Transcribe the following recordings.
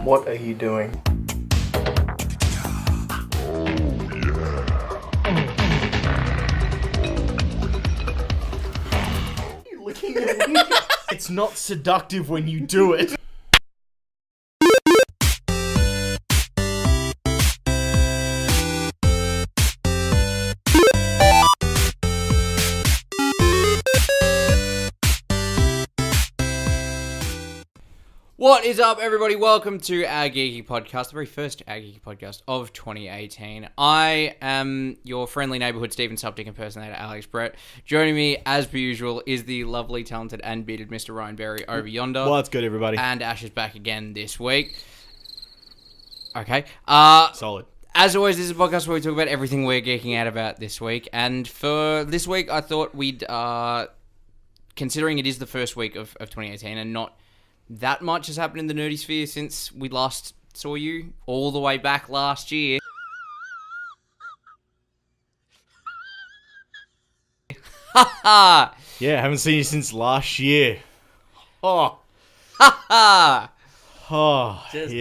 What are you doing? You licking your wings? It's not seductive when you do it. What is up, everybody? Welcome to our Geeky podcast, the very first Our Geeky podcast of 2018. I am your friendly neighborhood Stephen Suptic impersonator, Alex Brett. Joining me, as per usual, is the lovely, talented, and bearded Mr. Ryan Berry over yonder. Well, that's good, everybody. And Ash is back again this week. Okay. Solid. As always, this is a podcast where we talk about everything we're geeking out about this week. And for this week, I thought we'd, considering it is the first week of 2018 and not that much has happened in the nerdy sphere since we last saw you all the way back last year. Ha ha! Yeah, haven't seen you since last year. Oh. Ha ha! Oh, Just.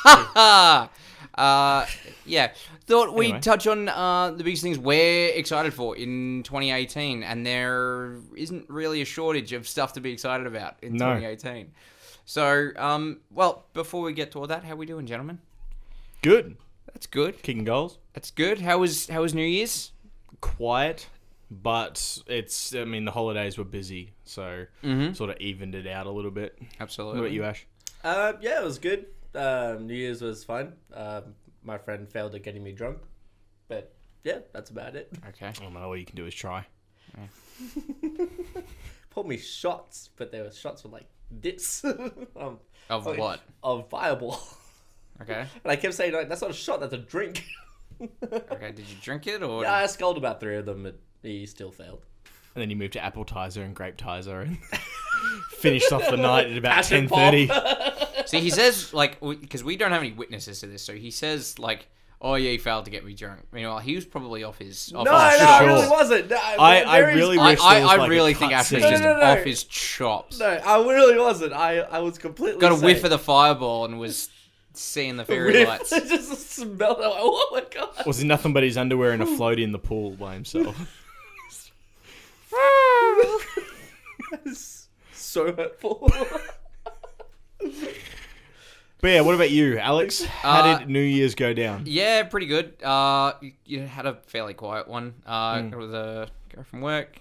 Ha ha! Yeah. Thought Anyway. we'd touch on the biggest things we're excited for in 2018, and there isn't really a shortage of stuff to be excited about in 2018. So, well, before we get to all that, how we doing, gentlemen? Good. That's good. Kicking goals. That's good. How was New Year's? Quiet, but the holidays were busy, so sort of evened it out a little bit. Absolutely. What about you, Ash? Yeah, it was good. New Year's was fun. My friend failed at getting me drunk, but yeah, that's about it. Okay. Oh no, all you can do is try. Poured me shots, but there were shots with like this. Of what? Of Fireball. Okay. And I kept saying, like, that's not a shot, that's a drink. Okay. Did you drink it or? Yeah, I sculled about 3 of them, but he still failed. And then you moved to Appletizer and Grapetizer and finished off the night at about Passion 10:30. See, he says because we don't have any witnesses to this, so he says like, "Oh yeah, he failed to get me drunk." Meanwhile, he was probably off his. No, his sure. I really wasn't. No, I really wish there was I really think Ash was just No. off his chops. No, I really wasn't. I was completely Got a whiff safe. of the fireball and was seeing the fairy lights. Just smelled it. Like, oh my god. Was he nothing but his underwear and a floaty in the pool by himself? That's so hurtful. But yeah, what about you, Alex? How did New Year's go down? Yeah, pretty good. You had a fairly quiet one. Got with a girl from work.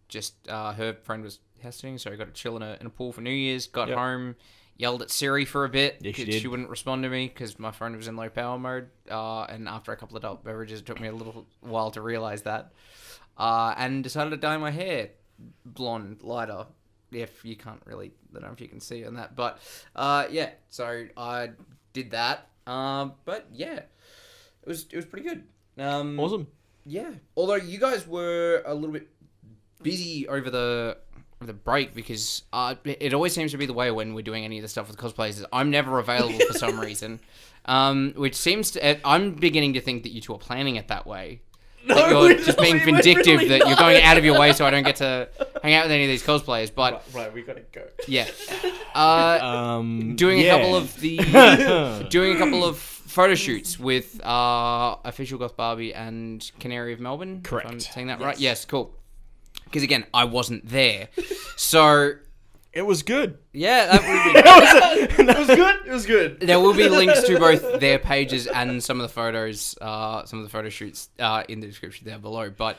Just her friend was house sitting, so I got to chill in a pool for New Year's. Got home, yelled at Siri for a bit Yeah, she because she did. wouldn't respond to me because my phone was in low power mode. And after a couple of adult beverages, it took me a little while to realize that. And decided to dye my hair blonde, lighter. If you can't really, I don't know if you can see on that, but yeah. So I did that. But yeah, it was pretty good. Awesome. Yeah. Although you guys were a little bit busy over the break because it always seems to be the way when we're doing any of the stuff with cosplayers is I'm never available for some reason, which seems to. I'm beginning to think that you two are planning it that way. That you're just being vindictive really that you're going out of your way so I don't get to hang out with any of these cosplayers. But Right, we gotta go. yeah, Doing doing a couple of photo shoots with official Goth Barbie and Canary of Melbourne. Correct. If I'm saying that right? Yes, cool. Because again, I wasn't there, so It was good. yeah, that would be. It was good. It was good. There will be links to both their pages and some of the photos, some of the photo shoots in the description down below. But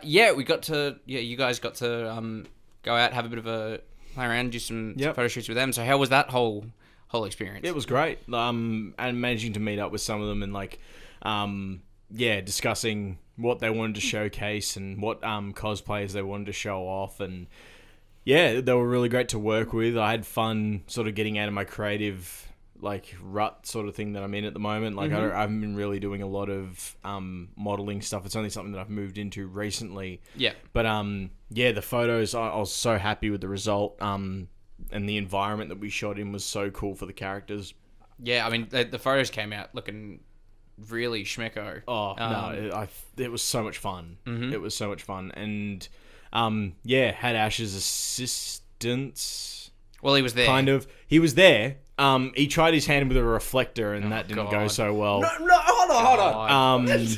yeah, you guys got to go out, have a bit of a play around, do some photo shoots with them. So how was that whole experience? It was great. And managing to meet up with some of them and discussing what they wanted to showcase and what cosplayers they wanted to show off and. Yeah, they were really great to work with. I had fun sort of getting out of my creative, rut sort of thing that I'm in at the moment. I haven't been really doing a lot of modeling stuff. It's only something that I've moved into recently. Yeah. But, the photos, I was so happy with the result. And the environment that we shot in was so cool for the characters. Yeah, I mean, the photos came out looking really schmicko. Oh, no, it was so much fun. Mm-hmm. It was so much fun. And... had Ash's assistance. Well, he was there. Kind of. He was there, he tried his hand with a reflector, and that didn't go God. so well. No, hold on.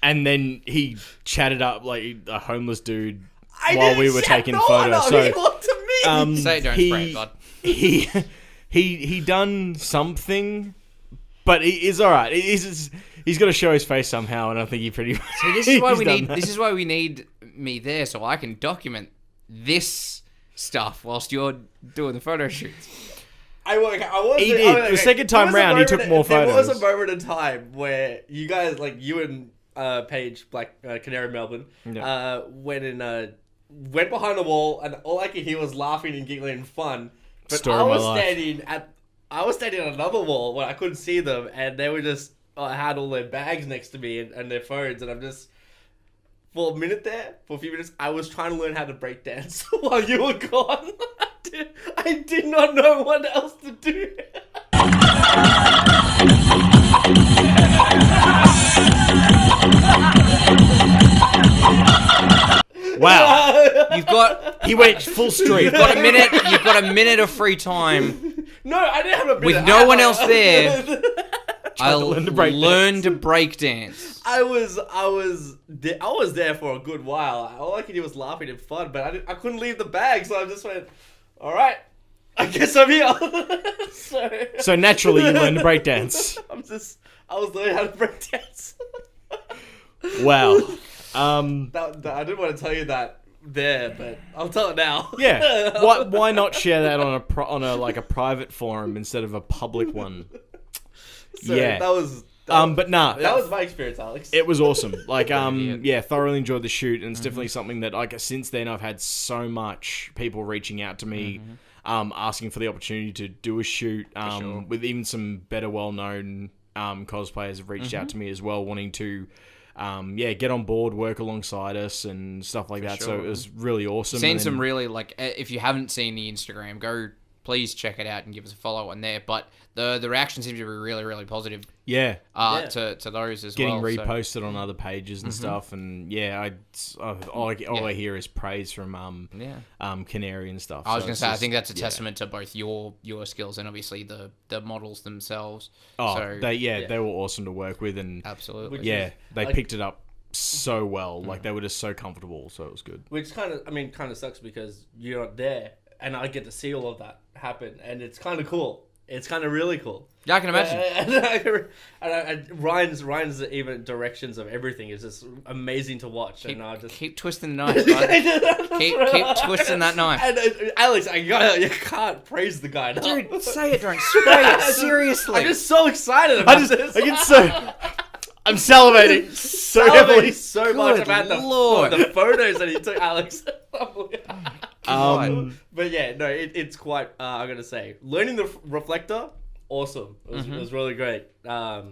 And then he chatted up like a homeless dude I while didn't we were chat taking no one photos. up. So He looked to me. Say it, don't spray it, bud. he done something, but he is all right. He's got to show his face somehow, and I think he pretty much. So this is why he's we done need. that. This is why we need me there, so I can document this stuff whilst you're doing the photo shoots. I was. He did. The second time round, he took more There was a photos. moment in time where you guys, like you and Paige, Canary, Melbourne, Yeah. went behind the wall, and all I could hear was laughing and giggling and fun. But Story I of my was life. I was standing at another wall where I couldn't see them, and they were just had all their bags next to me and their phones, and I'm just. For a few minutes, I was trying to learn how to break dance while you were gone. I did not know what else to do. Wow. He went full street. You've got a minute. You've got a minute of free time No, I didn't have a minute. with no one else there. I'll learn to break learn to break dance. I was there for a good while. All I could do was laughing and fun, but I couldn't leave the bag, so I just went, all right, I guess I'm here. So naturally, you learned to break dance. I was learning how to break dance. Wow. I didn't want to tell you that there, but I'll tell it now. Yeah. Why not share that on a private forum instead of a public one? So Yeah. that was But nah. that was my experience, Alex. It was awesome. Like, Idiot. yeah, thoroughly enjoyed the shoot, and it's definitely something that, like, since then I've had so much people reaching out to me, asking for the opportunity to do a shoot, sure. with even some better well-known cosplayers have reached out to me as well, wanting to, get on board, work alongside us and stuff like that. So sure. it was really awesome. Seen And some then- really, like, if you haven't seen the Instagram, go please check it out and give us a follow on there. But the reaction seems to be really, really positive yeah. to those as Getting well. so- reposted on other pages and stuff, and yeah, all I hear is praise from Canary and stuff. I was So going to it's say, I just- think that's a yeah. testament to both your skills and obviously the models themselves. Oh, so, they were awesome to work with, and absolutely. yeah, they like- picked it up so well. Like, they were just so comfortable, so it was good. Which kind of sucks because you're not there, and I get to see all of that happen, and it's kind of cool. It's kind of really cool. Yeah, I can imagine. And Ryan's even directions of everything is just amazing to watch. Keep, and I just keep twisting the knife, bud. keep twisting that knife. And Alex, you can't praise the guy. Now. Dude, say it, don't spray it. Seriously. I'm just so excited about this. I'm salivating so heavily. so much Good about Lord. the photos that he took, Alex. Um, But yeah, no, it's quite. I'm gonna say, learning the reflector, awesome. It was really great. yeah,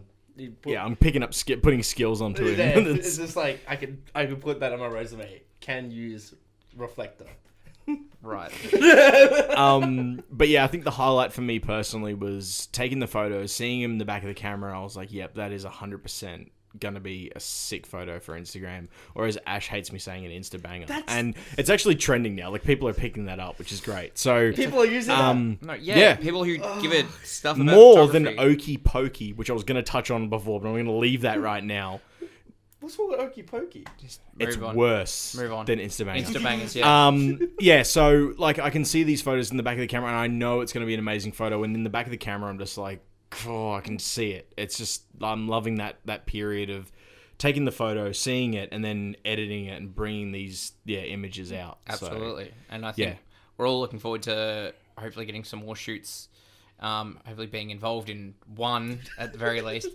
I'm picking up putting skills onto it. Yeah, it's just like I could put that on my resume. Can use reflector. Right. But yeah, I think the highlight for me personally was taking the photos, seeing him in the back of the camera. I was like, yep, that is 100% gonna be a sick photo for Instagram, or as Ash hates me saying, an Insta banger. And it's actually trending now. Like, people are picking that up, which is great. So People are using that. No, yeah, people who give it stuff about more than photography. okey pokey, which I was gonna touch on before, but I'm gonna leave that right now. What's wrong with Okey Pokey? It's Move on. worse Move on. than Insta banger. Insta bangers, yeah. Yeah, so, like, I can see these photos in the back of the camera, and I know it's going to be an amazing photo, and in the back of the camera, I'm just like, oh, I can see it. It's just, I'm loving that period of taking the photo, seeing it, and then editing it and bringing these, images out. Absolutely. And I think we're all looking forward to hopefully getting some more shoots, hopefully being involved in one at the very least.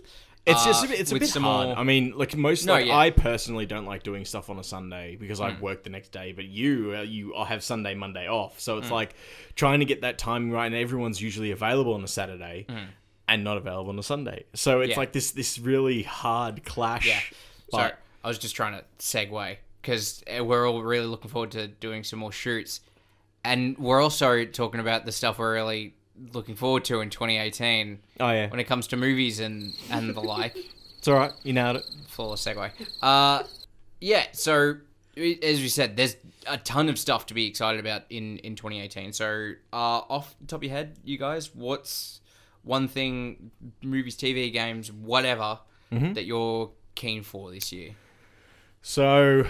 It's just it's a with bit some hard. more- I mean, like, yeah. I personally don't like doing stuff on a Sunday because I work the next day. But you have Sunday, Monday off, so it's like trying to get that timing right. And everyone's usually available on a Saturday and not available on a Sunday. So it's like this really hard clash. Yeah. But So I was just trying to segue because we're all really looking forward to doing some more shoots. And we're also talking about the stuff we're really looking forward to in 2018 oh yeah, when it comes to movies and the like. it's all right. You nailed it. Flawless segue. Yeah, so as we said, there's a ton of stuff to be excited about in 2018. So off the top of your head, you guys, what's one thing, movies, TV, games, whatever, that you're keen for this year? So,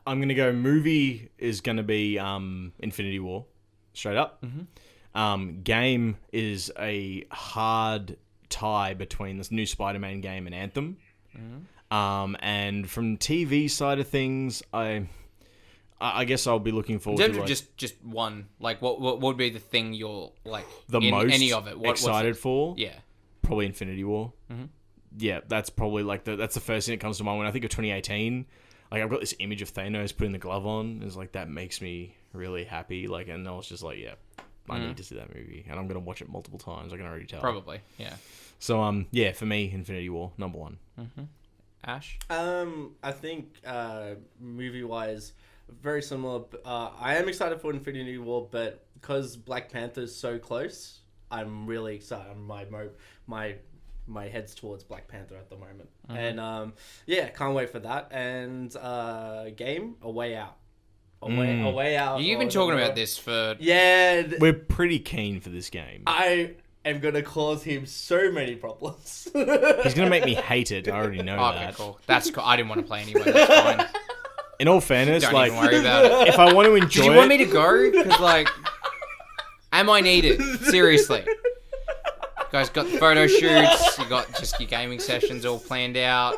I'm going to go movie is going to be Infinity War, straight up. Game is a hard tie between this new Spider-Man game and Anthem. And from TV side of things, I guess I'll be looking forward In to terms of just one, like what would be the thing you're like the in most any of it? excited for. Yeah, Probably Infinity War. Yeah, that's probably like that's the first thing that comes to mind when I think of 2018. Like I've got this image of Thanos putting the glove on. It's like that makes me really happy. Like, and I was just like, yeah, I need to see that movie, and I'm gonna watch it multiple times. I can already tell. probably. Yeah. So yeah, for me, Infinity War number one. Ash. I think movie wise, very similar. I am excited for Infinity War, but because Black Panther is so close, I'm really excited. My head's towards Black Panther at the moment, and yeah, can't wait for that. And game A Way Out, A Way Out. You've been talking about this for We're pretty keen for this game. I am gonna cause him so many problems. He's gonna make me hate it. I already know Okay, that. cool. That's cool. I didn't want to play anyway. That's fine. In all fairness, Don't like even worry about it. if I want to enjoy Did you want me to go? Because like, am I needed? Seriously. You guys got the photo shoots. You got just your gaming sessions all planned out.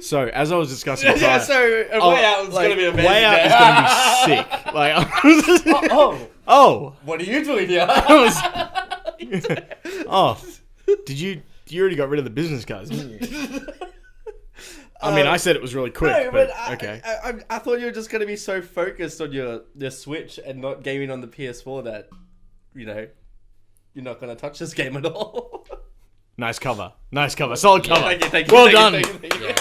So as I was discussing, Yeah, so A Way Out is gonna be amazing. Way Out is gonna be sick. Like, What are you doing here? did you already got rid of the business cards? Didn't you? I mean, I said it was really quick, No, but but okay. I thought you were just gonna be so focused on your Switch and not gaming on the PS4 that, you're not gonna touch this game at all. Nice cover, solid cover. Thank you. Well thank done. you, thank you. Yeah,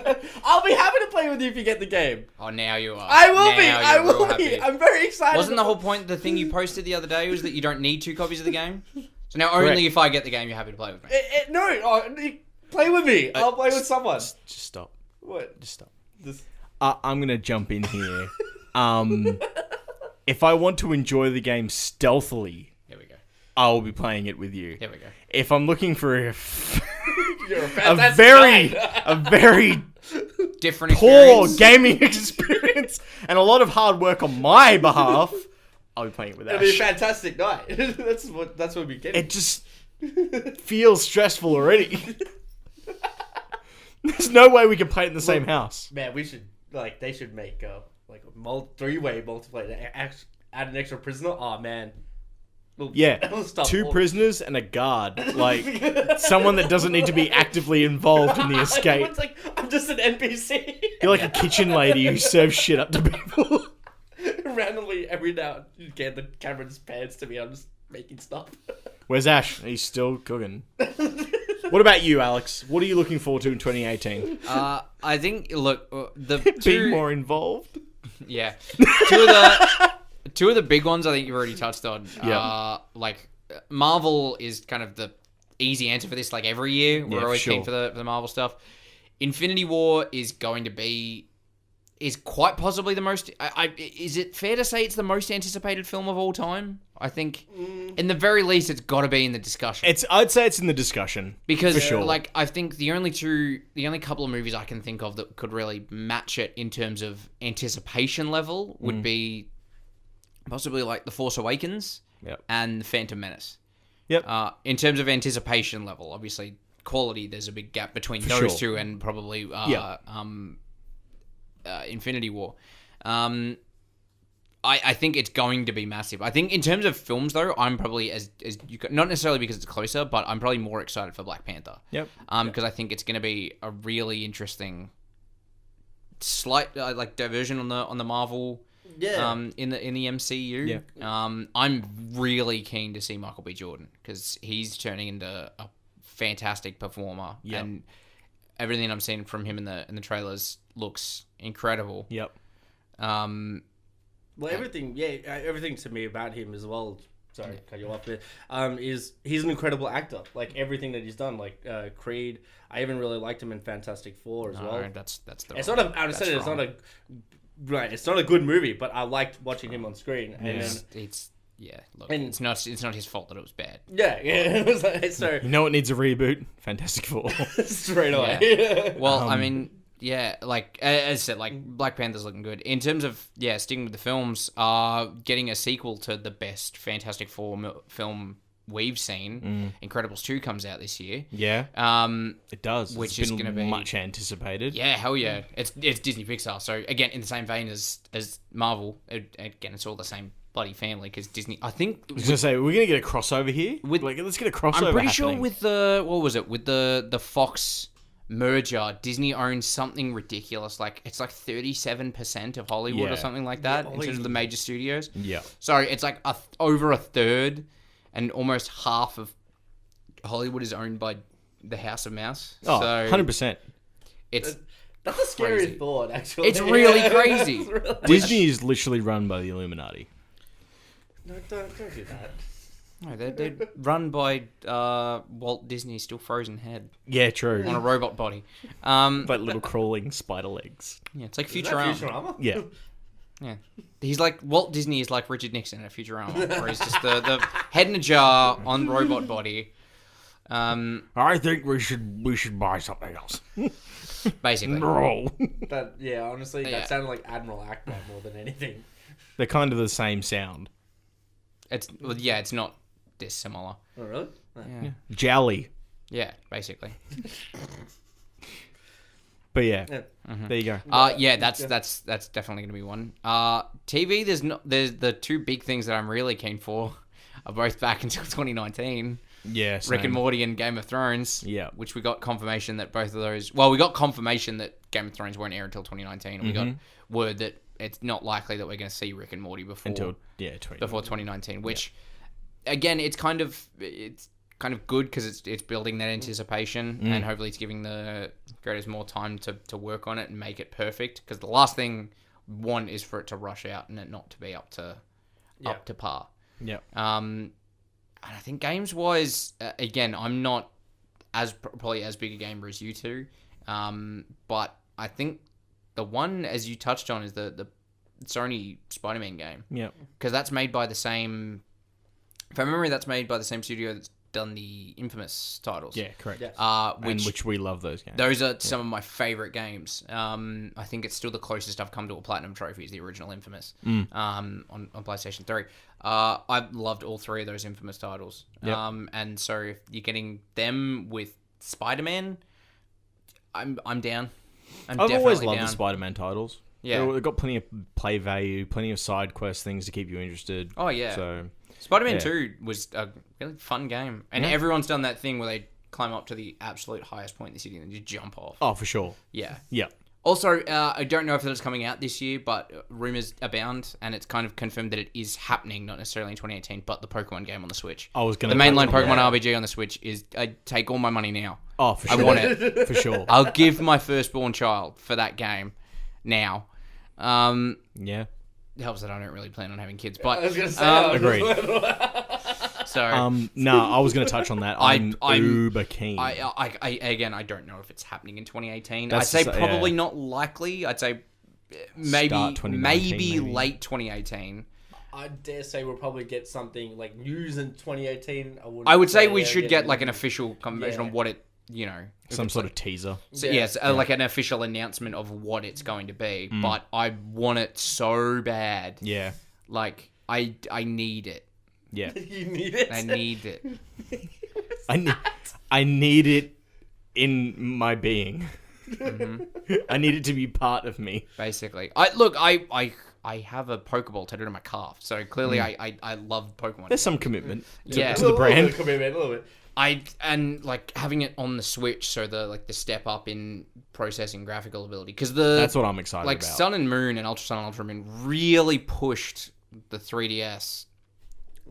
no. I'll be happy to play with you if you get the game. Oh, now you are. I will Now be. you're I real will happy. be. I'm very excited. Wasn't the whole point the thing you posted the other day was that you don't need 2 copies of the game? So now only Correct. if I get the game, you're happy to play with me. No, play with me. I'll play with someone. Just stop. What? Just stop. This... I'm gonna jump in here. If I want to enjoy the game stealthily, Here we go. I will be playing it with you. Here we go. If I'm looking for You're a a fantastic very guy. a very Different poor experience. gaming experience and a lot of hard work on my behalf, I'll be playing it with It'll be a Ash. fantastic night. That's what we get. It just feels stressful already. There's no way we can play it in the same house. Man, we should they should make a 3-way multiplayer. Add an extra prisoner. Oh man. Yeah, We'll stop 2 all- prisoners and a guard. Like, someone that doesn't need to be actively involved in the escape. It's like, I'm just an NPC. You're like a kitchen lady who serves shit up to people. Randomly, every now and again, the camera just pans to me. I'm just making stuff. Where's Ash? He's still cooking. What about you, Alex? What are you looking forward to in 2018? I think, look, the Being two... more involved? Yeah. Two of the big ones I think you've already touched on. Yeah. Marvel is kind of the easy answer for this. Like every year, we're Yeah, always sure. keen for the Marvel stuff. Infinity War is quite possibly the most. Is it fair to say it's the most anticipated film of all time? I think, in the very least, it's got to be in the discussion. I'd say it's in the discussion. Because, for sure. I think the only couple of movies I can think of that could really match it in terms of anticipation level would be possibly like The Force Awakens Yep. and The Phantom Menace. Yep. In terms of anticipation level, obviously quality, there's a big gap between For those sure. two and probably Infinity War. I think it's going to be massive. I think in terms of films, though, I'm probably not necessarily because it's closer, but I'm probably more excited for Black Panther. Yep. Because I think it's going to be a really slight diversion on the Marvel. Yeah. In the MCU. Yeah. I'm really keen to see Michael B. Jordan because he's turning into a fantastic performer, Yep. and everything I'm seeing from him in the trailers looks incredible. Yep. Well, everything to me about him as well sorry to cut you off there, is he's an incredible actor. Like everything that he's done, like Creed. I even really liked him in Fantastic Four as well. That's the. It's not a. I understand it's not a. Right, it's not a good movie, but I liked watching him on screen. And It's look, it's not his fault that it was bad. yeah. It was like, so You know what needs a reboot? Fantastic Four. straight away. Yeah. Well, I mean, yeah, like as I said, like Black Panther's looking good in terms of sticking with the films. Getting a sequel to the best Fantastic Four film we've seen, Incredibles 2 comes out this year. Yeah, it does. Which it's is been going to be much anticipated. Yeah, hell yeah! It's Disney Pixar, so again in the same vein as Marvel. Again, it's all the same bloody family because Disney. I think I was gonna say we're gonna get a crossover here. Let's get a crossover. I'm pretty happening. sure with the Fox merger, Disney owns something ridiculous. Like it's like 37% of Hollywood or something like that in terms of the major studios. Yeah. So it's like over a third, and almost half of Hollywood is owned by the House of Mouse. Oh, so 100%. It's That's a scary crazy. thought, actually. It's really crazy. It's really- Disney is literally run by the Illuminati. No, don't do that. No, they're run by Walt Disney's still frozen head Yeah, true. on a robot body. Yeah, Like little crawling spider legs. it's like Is that Futurama. Futurama? Yeah. Yeah, he's like Walt Disney is like Richard Nixon at Futurama, where he's just the head in a jar on robot body. I think we should buy something else. Basically. No. Honestly, Yeah. that sounded like Admiral Akbar more than anything. They're kind of the same sound. It's not dissimilar. Oh, really? Yeah, Jolly. yeah, basically. But yeah, Yeah. there you go. That's definitely going to be one. TV, there's the two big things that I'm really keen for are both back until 2019. Yeah, Rick and Morty and Game of Thrones. Yeah. Which we got confirmation that both of those. Well, we got confirmation that Game of Thrones won't air until 2019, and we got word that it's not likely that we're going to see Rick and Morty before 2019. Which, again, it's kind of good because it's building that anticipation, and hopefully it's giving the creators more time to work on it and make it perfect. Because the last thing one is for it to rush out and it not to be up to par. Yeah. And I think games wise, again, I'm not probably as big a gamer as you two, but I think the one, as you touched on, is the Sony Spider-Man game. Yeah. Because that's made by the same. If I remember, that's made by the same studio that's done the Infamous titles. Yeah, correct. Yeah. Which we love those games. Those are some of my favorite games. I think it's still the closest I've come to a platinum trophy is the original Infamous on PlayStation 3. I've loved all three of those Infamous titles. Yep. And so if you're getting them with Spider-Man, I'm down. I've always loved down. the Spider-Man titles. Yeah. They've got plenty of play value, plenty of side quest things to keep you interested. Oh, yeah. So Spider-Man 2 was a really fun game. And everyone's done that thing where they climb up to the absolute highest point in the city and then just jump off. Oh, for sure. Yeah. Yeah. Also, I don't know if that's coming out this year, but rumors abound, and it's kind of confirmed that it is happening, not necessarily in 2018, but the Pokemon game on the Switch. I was going The mainline Pokemon RPG on the Switch is, I take all my money now. Oh, for I sure. want it. For sure. I'll give my firstborn child for that game now. Yeah. It helps that I don't really plan on having kids, I but was going to say, agreed. so No, I was going to touch on that. I'm uber keen. again, I don't know if it's happening in 2018. That's I'd say just- probably yeah. not likely. I'd say maybe Start 2019, maybe maybe. late 2018. I dare say we'll probably get something like news in 2018. I would say we should get like an official confirmation Yeah. on what it, if Some it's sort like, of teaser. So, yes, like an official announcement of what it's going to be. But I want it so bad. Yeah. Like I need it. Yeah. You need it. I need it. I need it in my being. I need it to be part of me. Basically, I have a Pokeball tattooed on my calf, so clearly I love Pokemon. There's some commitment to, Yeah. to the brand. A little bit. And like having it on the Switch, so the step up in processing graphical ability, because That's what I'm excited like about. Sun and Moon and Ultra Sun and Ultra Moon really pushed the 3DS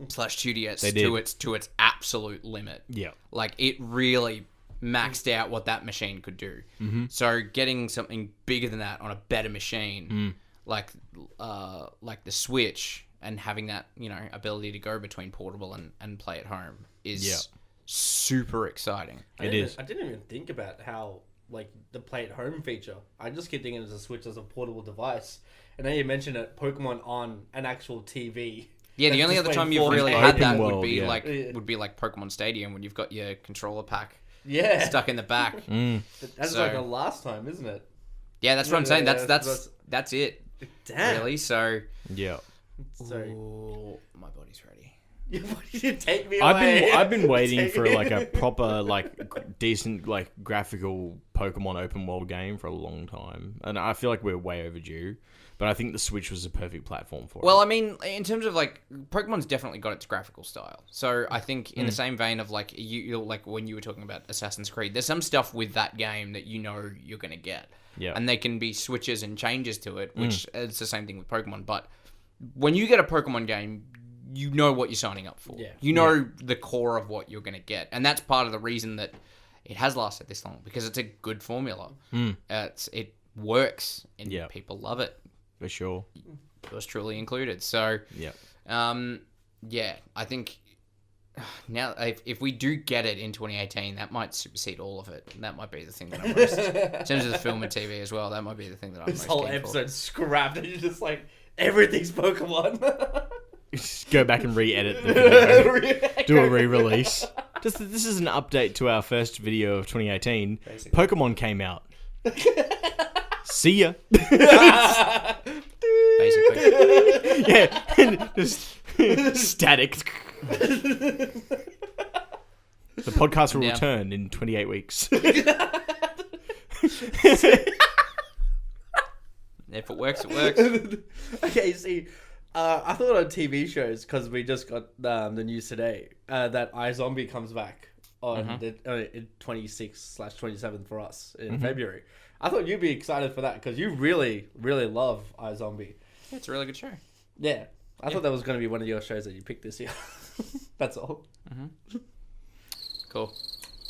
/ 2DS They did. to its absolute limit. Yeah. Like it really maxed out what that machine could do. So getting something bigger than that on a better machine, like the Switch, and having that, you know, ability to go between portable and play at home is Yeah. super exciting. I didn't even think about how, like, the play at home feature. I just keep thinking of the Switch as a portable device. And now you mentioned it, Pokemon on an actual TV. Yeah, the That's only just other time playing you've really 4K. had Open that world, would be yeah. like Pokemon Stadium when you've got your controller pack Yeah. stuck in the back. That's So- like the last time, isn't it? Yeah, that's what I'm saying. Yeah, That's it. Damn. Really. So, Yeah. So, ooh, my body's ready. why did you take me away? I've been waiting for like a proper like decent like graphical Pokemon open world game for a long time, and I feel like we're way overdue. But I think the Switch was the perfect platform for Well, it. I mean, in terms of like Pokemon's definitely got its graphical style. So I think in the same vein of like you like when you were talking about Assassin's Creed, there's some stuff with that game that you know you're gonna get. Yeah. And they can be switches and changes to it, which it's the same thing with Pokemon. But when you get a Pokemon game, you know what you're signing up for. Yeah. You know the core of what you're gonna get, and that's part of the reason that it has lasted this long because it's a good formula. It works and Yeah. people love it. For sure. Yours truly included. So, Yeah. yeah, I think now if we do get it in 2018, that might supersede all of it. That might be the thing that I'm most, in terms of the film and TV as well, that might be the thing that I'm This most whole keen for. episode scrapped, and you're just like, everything's Pokemon. Just go back and re-edit the video. Do a re-release. This is an update to our first video of 2018. Basically. Pokemon came out. See ya. Basically. Yeah. Just static. The podcast will Yeah. return in 28 weeks. If it works, it works. Okay, see, I thought on TV shows, because we just got the news today, that iZombie comes back on the 26/27 for us in February. I thought you'd be excited for that, because you really, really love iZombie. Yeah, it's a really good show. Yeah. I thought that was going to be one of your shows that you picked this year. That's all. Cool.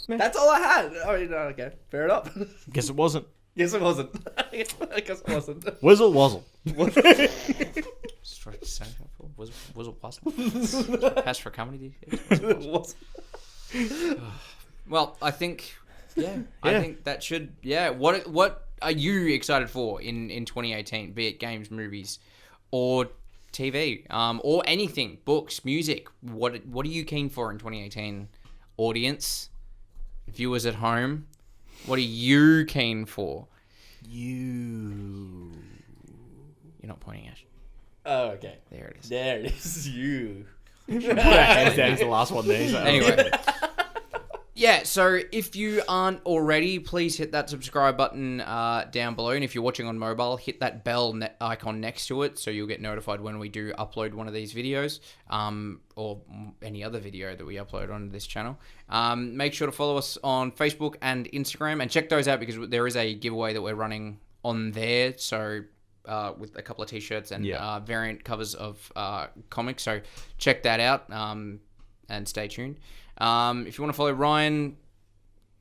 That's all I had. I mean, okay, fair enough. Guess it wasn't. Yes, it wasn't. I guess it wasn't. Wizzle wazzle. Was it possible? Pass for comedy. It wasn't. Well, I think, I think that should, What are you excited for in 2018? Be it games, movies, or TV, or anything, books, music. What are you keen for in 2018? Audience, viewers at home, what are you keen for? You. You're not pointing, Ash. Oh, okay. There it is. There it is. You. Hands down is the last one there. So. Anyway. Yeah, so if you aren't already, please hit that subscribe button down below. And if you're watching on mobile, hit that bell icon next to it so you'll get notified when we do upload one of these videos or any other video that we upload on this channel. Make sure to follow us on Facebook and Instagram and check those out because there is a giveaway that we're running on there. So with a couple of t-shirts and variant covers of comics. So check that out and stay tuned. If you want to follow Ryan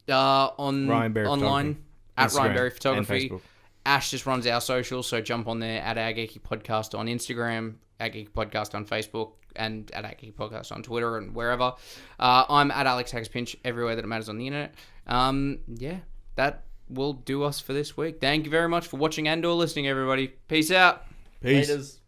on Ryan Berry online Photography. at Ryan Instagram Berry and Photography, Facebook. Ash just runs our socials, so jump on there at Our Geeky Podcast on Instagram, Our Geeky Podcast on Facebook, and at Our Geeky Podcast on Twitter and wherever. I'm at Alex Hagspinch everywhere that it matters on the internet. That will do us for this week. Thank you very much for watching and or listening, everybody. Peace out. Peace. Haters.